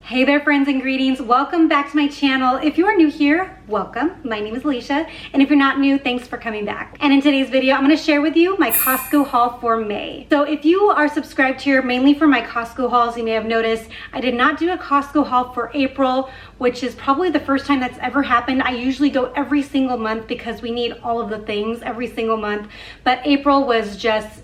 Hey there friends and greetings, welcome back to my channel. If you are new here, welcome. My name is Alicia, and if you're not new, thanks for coming back. And in today's video, I'm gonna share with you my Costco haul for May. So if you are subscribed here mainly for my Costco hauls, you may have noticed I did not do a Costco haul for April, which is probably the first time that's ever happened. I usually go every single month because we need all of the things every single month, but April was just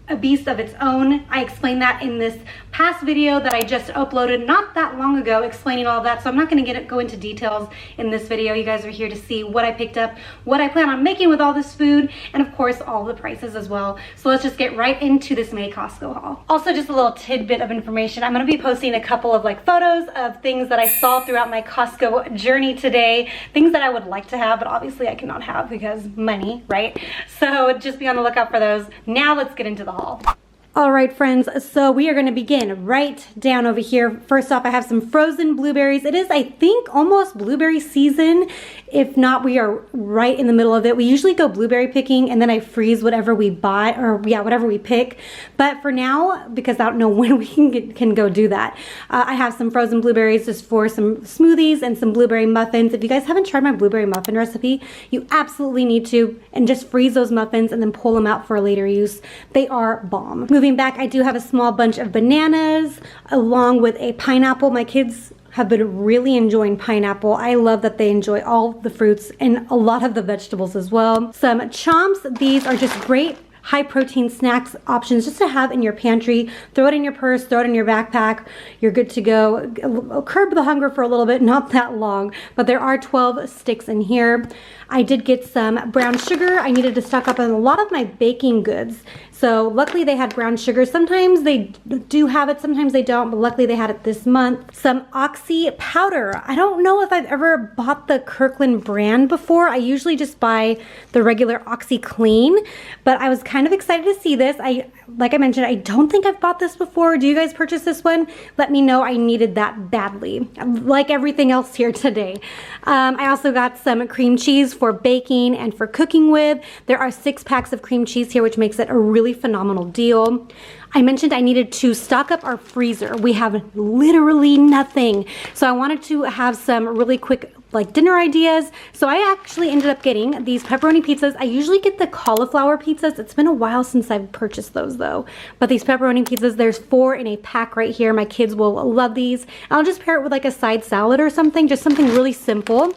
a beast of its own. I explained that in this past video that I just uploaded not that long ago, explaining all of that, so I'm not going to go into details in this video. You guys are here to see what I picked up, what I plan on making with all this food, and of course all the prices as well. So let's just get right into this May Costco haul. Also, just a little tidbit of information, I'm going to be posting a couple of photos of things that I saw throughout my Costco journey today, things that I would like to have but obviously I cannot have because money, right? So just be on the lookout for those. Now let's get into the haul. All right, friends, so we are going to begin right down over here. First off, I have some frozen blueberries. It is, I think, almost blueberry season. If not, we are right in the middle of it. We usually go blueberry picking and then I freeze whatever we buy, or yeah, whatever we pick. But for now, because I don't know when we can go do that, I have some frozen blueberries just for some smoothies and some blueberry muffins. If you guys haven't tried my blueberry muffin recipe, you absolutely need to, and just freeze those muffins and then pull them out for later use. They are bomb. Moving back, I do have a small bunch of bananas along with a pineapple. My kids have been really enjoying pineapple. I love that they enjoy all the fruits and a lot of the vegetables as well. Some chomps. These are just great high protein snacks options just to have in your pantry. Throw it in your purse, throw it in your backpack. You're good to go. Curb the hunger for a little bit, not that long, but there are 12 sticks in here. I did get some brown sugar. I needed to stock up on a lot of my baking goods. So luckily they had brown sugar. Sometimes they do have it, sometimes they don't, but luckily they had it this month. Some Oxy powder. I don't know if I've ever bought the Kirkland brand before. I usually just buy the regular Oxy Clean, but I was kind of excited to see this. Like I mentioned, I don't think I've bought this before. Do you guys purchase this one? Let me know. I needed that badly, like everything else here today. I also got some cream cheese for baking and for cooking with. There are 6 packs of cream cheese here, which makes it a really phenomenal deal. I mentioned I needed to stock up our freezer. We have literally nothing. So I wanted to have some really quick dinner ideas. So I actually ended up getting these pepperoni pizzas. I usually get the cauliflower pizzas. It's been a while since I've purchased those though. But these pepperoni pizzas, there's 4 in a pack right here. My kids will love these. I'll just pair it with a side salad or something, just something really simple.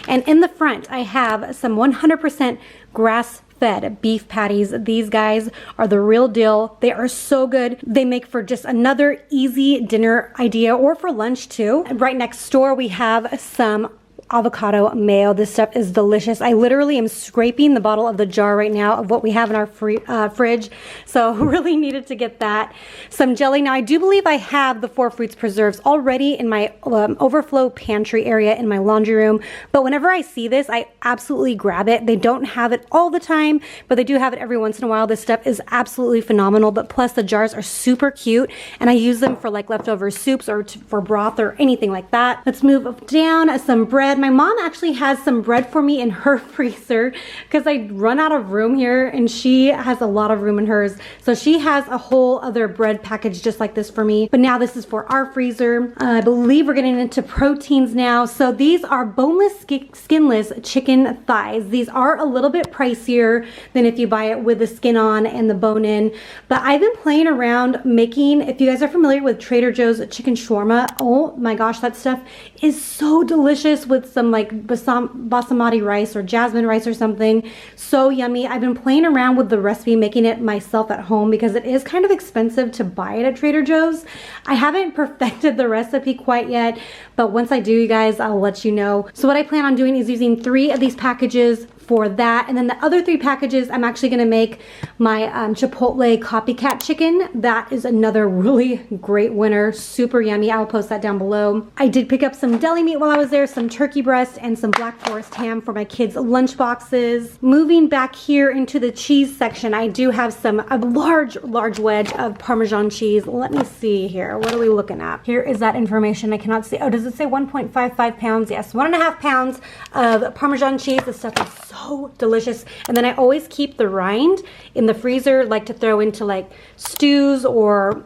And in the front, I have some 100% grass-fed beef patties. These guys are the real deal. They are so good. They make for just another easy dinner idea or for lunch too. Right next door, we have some avocado mayo. This stuff is delicious. I literally am scraping the bottle of the jar right now of what we have in our fridge, so really needed to get that. Some jelly. Now I do believe I have the 4 fruits preserves already in my overflow pantry area in my laundry room, but whenever I see this, I absolutely grab it. They don't have it all the time, but they do have it every once in a while. This stuff is absolutely phenomenal, but plus the jars are super cute, and I use them for leftover soups or for broth or anything like that. Let's move down. Some bread. My mom actually has some bread for me in her freezer because I run out of room here and she has a lot of room in hers. So she has a whole other bread package just like this for me. But now this is for our freezer. I believe we're getting into proteins now. So these are boneless, skinless chicken thighs. These are a little bit pricier than if you buy it with the skin on and the bone in. But I've been playing around making, if you guys are familiar with Trader Joe's chicken shawarma, oh my gosh, that stuff is so delicious with some basmati rice or jasmine rice or something. So yummy. I've been playing around with the recipe, making it myself at home because it is kind of expensive to buy it at Trader Joe's. I haven't perfected the recipe quite yet, but once I do, you guys, I'll let you know. So what I plan on doing is using 3 of these packages for that, and then the other 3 packages I'm actually going to make my Chipotle copycat chicken. That is another really great winner, super yummy. I'll post that down below. I did pick up some deli meat while I was there, some turkey breast and some Black Forest ham for my kids' lunch boxes. Moving back here into the cheese section, I do have a large wedge of Parmesan cheese. Let me see here. What are we looking at? Here is that information. I cannot see. Oh, does it say 1.55 pounds? Yes, 1.5 pounds of Parmesan cheese. This stuff is so so delicious. And then I always keep the rind in the freezer, like to throw into like stews, or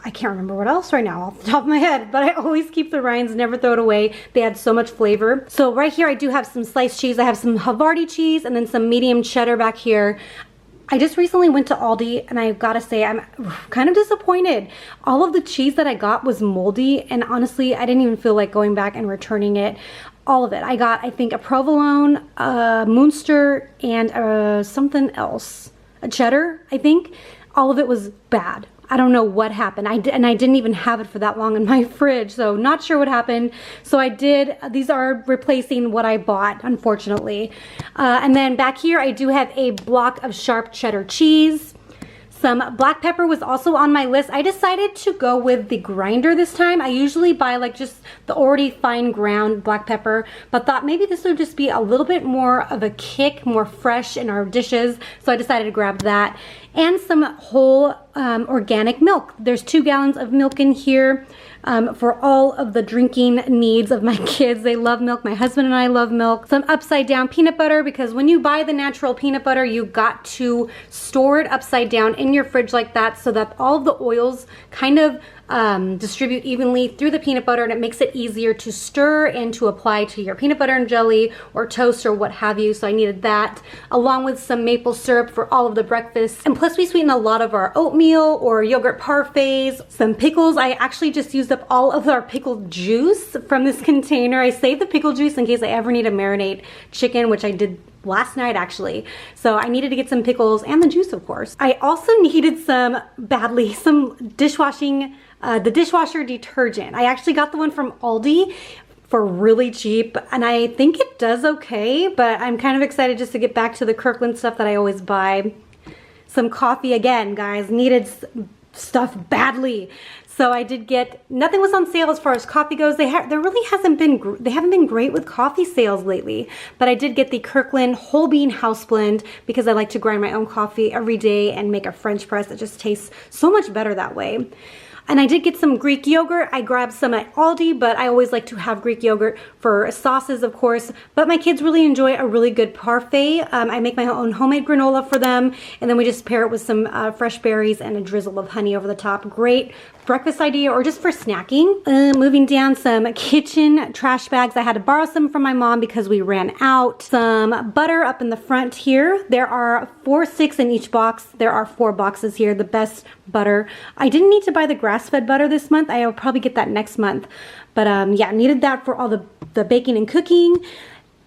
I can't remember what else right now off the top of my head, but I always keep the rinds, never throw it away. They add so much flavor. So right here I do have some sliced cheese. I have some Havarti cheese and then some medium cheddar back here. I just recently went to Aldi and I gotta say I'm kind of disappointed. All of the cheese that I got was moldy, and honestly I didn't even feel like going back and returning it. All of it. I got, I think, a provolone, a Munster, and something else. A cheddar, I think. All of it was bad. I don't know what happened. And I didn't even have it for that long in my fridge, so not sure what happened. So I did, these are replacing what I bought, unfortunately. And then back here, I do have a block of sharp cheddar cheese. Some black pepper was also on my list. I decided to go with the grinder this time. I usually buy like just the already fine ground black pepper, but thought maybe this would just be a little bit more of a kick, more fresh in our dishes. So I decided to grab that. And some whole organic milk. There's 2 gallons of milk in here for all of the drinking needs of my kids. They love milk. My husband and I love milk. Some upside down peanut butter, because when you buy the natural peanut butter, you got to store it upside down in your fridge like that, so that all of the oils kind of distribute evenly through the peanut butter, and it makes it easier to stir and to apply to your peanut butter and jelly or toast or what have you. So I needed that, along with some maple syrup for all of the breakfasts. And plus we sweeten a lot of our oatmeal or yogurt parfaits. Some pickles. I actually just used up all of our pickled juice from this container. I saved the pickle juice in case I ever need to marinate chicken, which I did last night actually. So I needed to get some pickles and the juice, of course. I also needed some dishwashing, the dishwasher detergent. I actually got the one from Aldi for really cheap, and I think it does okay, but I'm kind of excited just to get back to the Kirkland stuff that I always buy. Some coffee again, guys, needed stuff badly. So I did get, nothing was on sale as far as coffee goes. They haven't been great with coffee sales lately, but I did get the Kirkland whole bean house blend because I like to grind my own coffee every day and make a French press. It just tastes so much better that way. And I did get some Greek yogurt. I grabbed some at Aldi, but I always like to have Greek yogurt for sauces, of course. But my kids really enjoy a really good parfait. I make my own homemade granola for them, and then we just pair it with some fresh berries and a drizzle of honey over the top. Great breakfast idea, or just for snacking. Moving down, some kitchen trash bags. I had to borrow some from my mom because we ran out. Some butter up in the front here. There are 4 sticks in each box. There are 4 boxes here. The best butter. I didn't need to buy the grass-fed butter this month. I'll probably get that next month. But yeah, needed that for all the baking and cooking.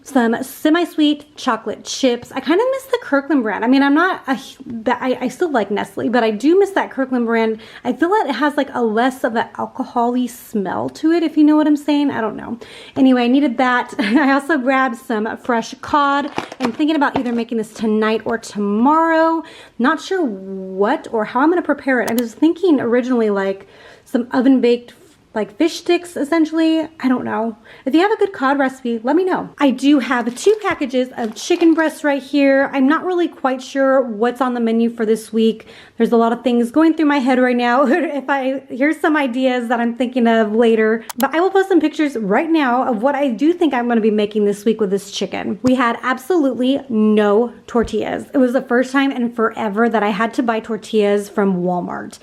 Some semi-sweet chocolate chips. I kind of miss the Kirkland brand. I mean, I still like Nestle, but I do miss that Kirkland brand. I feel like it has like a less of an alcohol-y smell to it, if you know what I'm saying. I don't know. Anyway, I needed that. I also grabbed some fresh cod. I'm thinking about either making this tonight or tomorrow. Not sure what or how I'm going to prepare it. I was thinking originally like some oven-baked like fish sticks, essentially. I don't know. If you have a good cod recipe, let me know. I do have 2 packages of chicken breasts right here. I'm not really quite sure what's on the menu for this week. There's a lot of things going through my head right now. Here's some ideas that I'm thinking of later, but I will post some pictures right now of what I do think I'm going to be making this week with this chicken. We had absolutely no tortillas. It was the first time in forever that I had to buy tortillas from Walmart.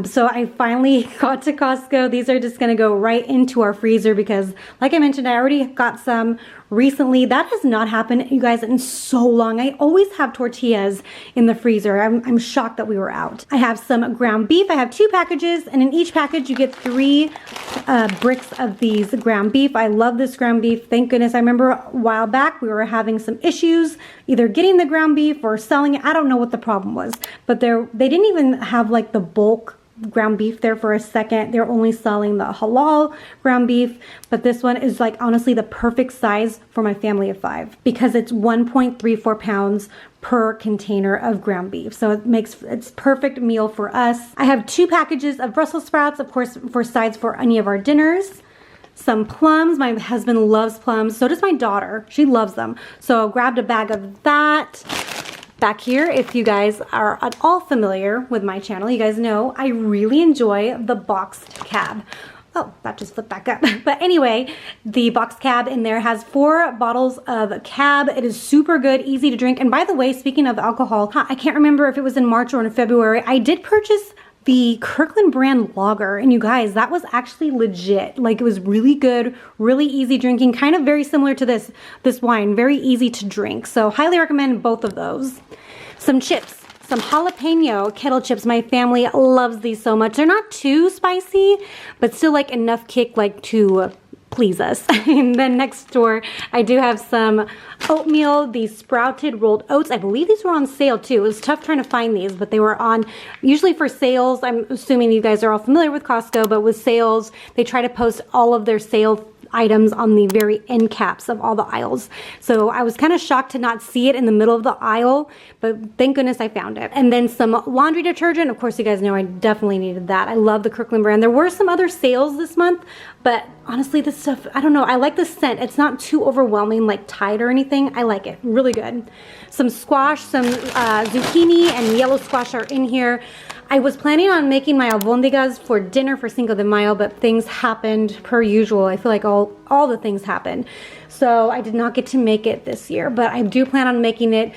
So I finally got to Costco. These are just going to go right into our freezer because, like I mentioned, I already got some recently. That has not happened, you guys, in so long. I always have tortillas in the freezer. I'm shocked that we were out. I have some ground beef. I have 2 packages, and in each package you get 3 bricks of these ground beef. I love this ground beef. Thank goodness. I remember a while back we were having some issues either getting the ground beef or selling it. I don't know what the problem was, but they didn't even have like the bulk ground beef there for a second. They're only selling the halal ground beef, but this one is like honestly the perfect size for my family of 5 because it's 1.34 pounds per container of ground beef. So it's perfect meal for us. I have 2 packages of Brussels sprouts, of course, for sides for any of our dinners. Some plums. My husband loves plums. So does my daughter. She loves them. So I grabbed a bag of that. Back here, if you guys are at all familiar with my channel, you guys know I really enjoy the boxed cab. Oh, that just flipped back up. But anyway, the box cab in there has 4 bottles of cab. It is super good, easy to drink. And by the way, speaking of alcohol, I can't remember if it was in March or in February, I did purchase the Kirkland brand lager, and you guys, that was actually legit. Like, it was really good, really easy drinking, kind of very similar to this wine, very easy to drink. So highly recommend both of those. Some chips. Some jalapeno kettle chips. My family loves these so much. They're not too spicy, but still like enough kick like to please us. And then next door, I do have some oatmeal, these sprouted rolled oats. I believe these were on sale too. It was tough trying to find these, but they were on, usually for sales. I'm assuming you guys are all familiar with Costco, but with sales, they try to post all of their sale items on the very end caps of all the aisles. So I was kind of shocked to not see it in the middle of the aisle, but thank goodness I found it. And then some laundry detergent. Of course, you guys know I definitely needed that. I love the Kirkland brand. There were some other sales this month, but honestly, this stuff, I don't know. I like the scent. It's not too overwhelming, like Tide or anything. I like it. Really good. Some squash, some zucchini and yellow squash are in here. I was planning on making my albondigas for dinner for Cinco de Mayo, but things happened per usual. I feel like all the things happened. So I did not get to make it this year, but I do plan on making it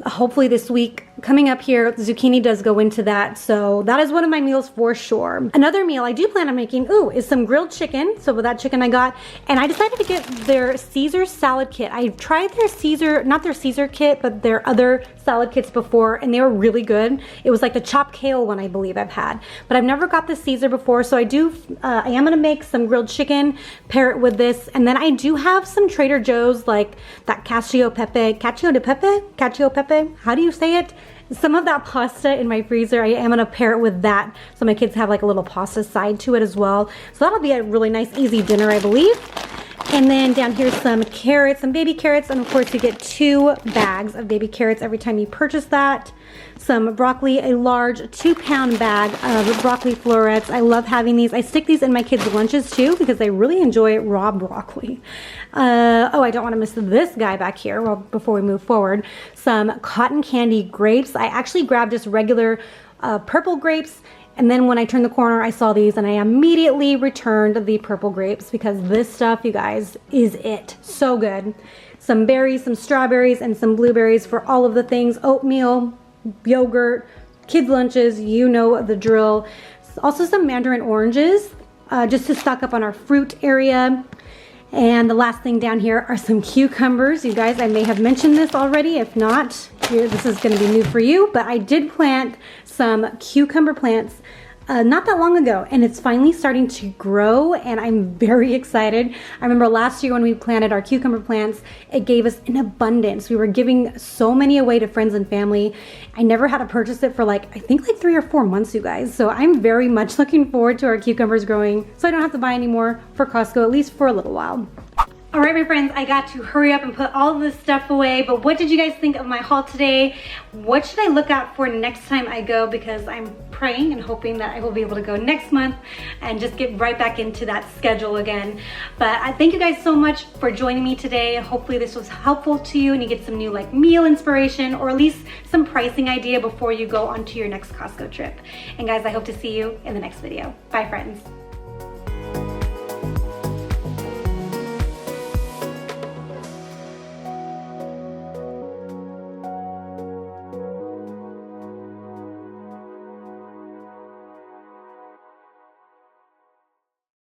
hopefully this week. Coming up here, zucchini does go into that, so that is one of my meals for sure. Another meal I do plan on making, is some grilled chicken. So with that chicken I got, and I decided to get their Caesar salad kit. I tried their Caesar, not their Caesar kit, but their other salad kits before, and they were really good. It was like the chopped kale one I believe I've had, but I've never got the Caesar before, so I am gonna make some grilled chicken, pair it with this, and then I do have some Trader Joe's, like that cacio de pepe, how do you say it? Some of that pasta in my freezer. I am gonna pair it with that, so my kids have like a little pasta side to it as well. So that'll be a really nice, easy dinner, I believe. And then down here, some carrots, some baby carrots, and of course you get 2 bags of baby carrots every time you purchase that. Some broccoli, a large 2-pound bag of broccoli florets. I love having these. I stick these in my kids' lunches too because they really enjoy raw broccoli. I don't want to miss this guy back here before we move forward. Some cotton candy grapes. I actually grabbed just regular purple grapes, and then when I turned the corner, I saw these and I immediately returned the purple grapes because this stuff, you guys, is it. So good. Some berries, some strawberries, and some blueberries for all of the things. Oatmeal, yogurt, kids' lunches, you know the drill. Also some mandarin oranges, just to stock up on our fruit area. And the last thing down here are some cucumbers. You guys, I may have mentioned this already. If not, here, this is gonna be new for you, but I did plant some cucumber plants not that long ago, and it's finally starting to grow, and I'm very excited. I remember last year when we planted our cucumber plants, it gave us an abundance. We were giving so many away to friends and family. I never had to purchase it for I think 3 or 4 months, you guys. So I'm very much looking forward to our cucumbers growing, so I don't have to buy any more for Costco, at least for a little while. All right, my friends, I got to hurry up and put all of this stuff away, but what did you guys think of my haul today? What should I look out for next time I go? Because I'm praying and hoping that I will be able to go next month and just get right back into that schedule again. But I thank you guys so much for joining me today. Hopefully this was helpful to you and you get some new meal inspiration, or at least some pricing idea before you go onto your next Costco trip. And guys, I hope to see you in the next video. Bye, friends.